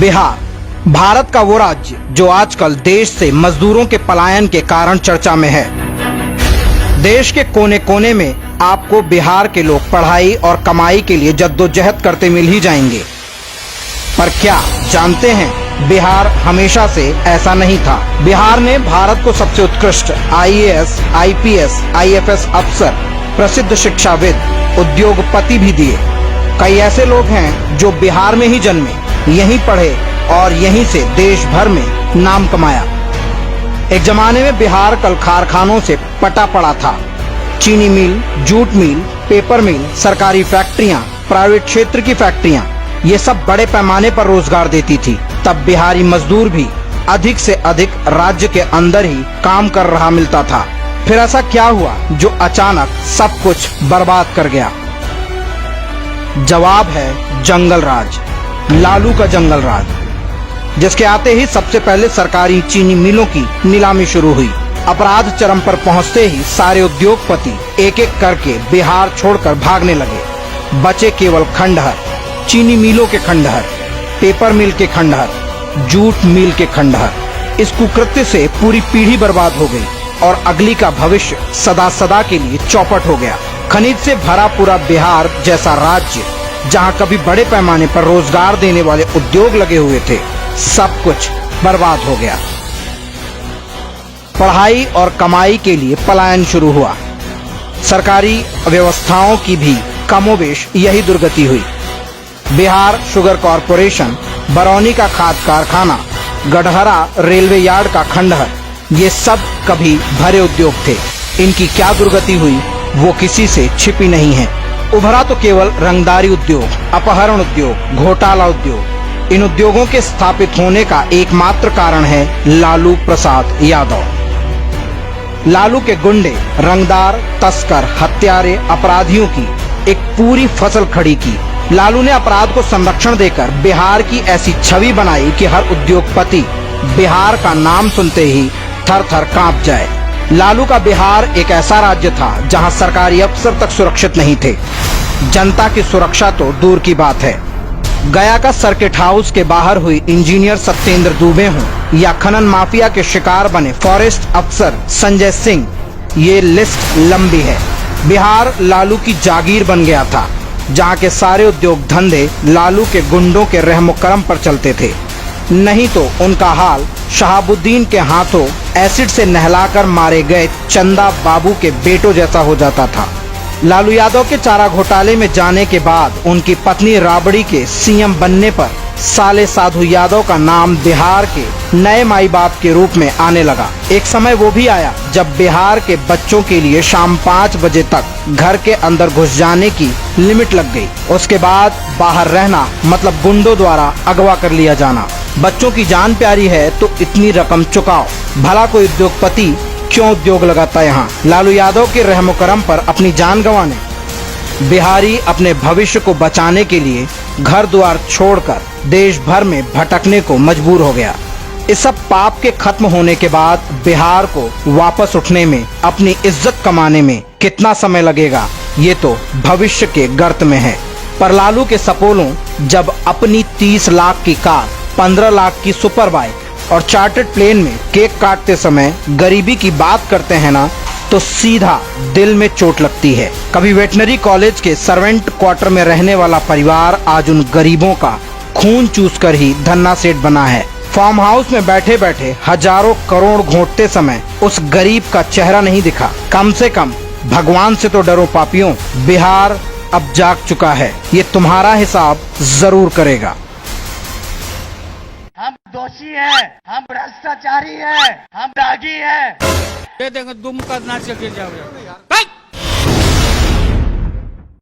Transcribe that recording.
बिहार भारत का वो राज्य जो आजकल देश से मजदूरों के पलायन के कारण चर्चा में है। देश के कोने कोने में आपको बिहार के लोग पढ़ाई और कमाई के लिए जद्दोजहद करते मिल ही जाएंगे। पर क्या जानते हैं, बिहार हमेशा से ऐसा नहीं था। बिहार ने भारत को सबसे उत्कृष्ट आईएएस, आईपीएस, आईएफएस अफसर, प्रसिद्ध शिक्षाविद, उद्योगपति भी दिए। कई ऐसे लोग हैं जो बिहार में ही जन्मे, यहीं पढ़े और यहीं से देश भर में नाम कमाया। एक जमाने में बिहार कल कारखानों से पटा पड़ा था। चीनी मिल, जूट मिल, पेपर मिल, सरकारी फैक्ट्रियां, प्राइवेट क्षेत्र की फैक्ट्रियां, ये सब बड़े पैमाने पर रोजगार देती थी। तब बिहारी मजदूर भी अधिक से अधिक राज्य के अंदर ही काम कर रहा मिलता था। फिर ऐसा क्या हुआ जो अचानक सब कुछ बर्बाद कर गया? जवाब है जंगल राज, लालू का जंगल राज, जिसके आते ही सबसे पहले सरकारी चीनी मिलों की नीलामी शुरू हुई। अपराध चरम पर पहुंचते ही सारे उद्योगपति एक एक करके बिहार छोड़कर भागने लगे। बचे केवल खंडहर, चीनी मिलों के खंडहर, पेपर मिल के खंडहर, जूट मिल के खंडहर। इस कुकृत्य से पूरी पीढ़ी बर्बाद हो गई और अगली का भविष्य सदा सदा के लिए चौपट हो गया। खनिज से भरा पूरा बिहार जैसा राज्य, जहां कभी बड़े पैमाने पर रोजगार देने वाले उद्योग लगे हुए थे, सब कुछ बर्बाद हो गया। पढ़ाई और कमाई के लिए पलायन शुरू हुआ। सरकारी व्यवस्थाओं की भी कमोबेश यही दुर्गति हुई। बिहार शुगर कॉरपोरेशन, बरौनी का खाद कारखाना, गढ़हरा रेलवे यार्ड का खंडहर, ये सब कभी भरे उद्योग थे। इनकी क्या दुर्गति हुई वो किसी से छिपी नहीं है। उभरा तो केवल रंगदारी उद्योग, अपहरण उद्योग, घोटाला उद्योग। इन उद्योगों के स्थापित होने का एकमात्र कारण है लालू प्रसाद यादव। लालू के गुंडे, रंगदार, तस्कर, हत्यारे, अपराधियों की एक पूरी फसल खड़ी की। लालू ने अपराध को संरक्षण देकर बिहार की ऐसी छवि बनाई कि हर उद्योगपति बिहार का नाम सुनते ही थर थर कांप जाए। लालू का बिहार एक ऐसा राज्य था जहां सरकारी अफसर तक सुरक्षित नहीं थे। जनता की सुरक्षा तो दूर की बात है। गया का सर्किट हाउस के बाहर हुई इंजीनियर सत्येंद्र दुबे हों या खनन माफिया के शिकार बने फॉरेस्ट अफसर संजय सिंह, ये लिस्ट लंबी है। बिहार लालू की जागीर बन गया था, जहां के सारे उद्योग धंधे लालू के गुंडों के रहमो करम पर चलते थे। नहीं तो उनका हाल शहाबुद्दीन के हाथों एसिड से नहलाकर मारे गए चंदा बाबू के बेटों जैसा हो जाता था। लालू यादव के चारा घोटाले में जाने के बाद उनकी पत्नी राबड़ी के सीएम बनने पर साले साधु यादव का नाम बिहार के नए माई बाप के रूप में आने लगा। एक समय वो भी आया जब बिहार के बच्चों के लिए शाम 5 बजे तक घर के अंदर घुस जाने की लिमिट लग गई। उसके बाद बाहर रहना मतलब गुंडों द्वारा अगवा कर लिया जाना। बच्चों की जान प्यारी है तो इतनी रकम चुकाओ। भला कोई उद्योगपति क्यों उद्योग लगाता यहाँ? लालू यादव के रहमो करम पर अपनी जान गंवाने बिहारी अपने भविष्य को बचाने के लिए घर द्वार छोड़कर देश भर में भटकने को मजबूर हो गया। इस सब पाप के खत्म होने के बाद बिहार को वापस उठने में, अपनी इज्जत कमाने में कितना समय लगेगा, ये तो भविष्य के गर्त में है। पर लालू के सपोलों जब अपनी 30 लाख की कार, 15 लाख की सुपर बाइक और चार्टर्ड प्लेन में केक काटते समय गरीबी की बात करते हैं ना, तो सीधा दिल में चोट लगती है। कभी वेटनरी कॉलेज के सर्वेंट क्वार्टर में रहने वाला परिवार आज उन गरीबों का खून चूसकर ही धन्ना सेठ बना है। फार्म हाउस में बैठे बैठे हजारों करोड़ घोंटते समय उस गरीब का चेहरा नहीं दिखा। कम से कम भगवान से तो डरो पापियों। बिहार अब जाग चुका है, ये तुम्हारा हिसाब जरूर करेगा। हम दोषी हैं, हम भ्रष्टाचारी हैं, हम दागी हैं। दे देंगे, दुम का नाच के जाओगे।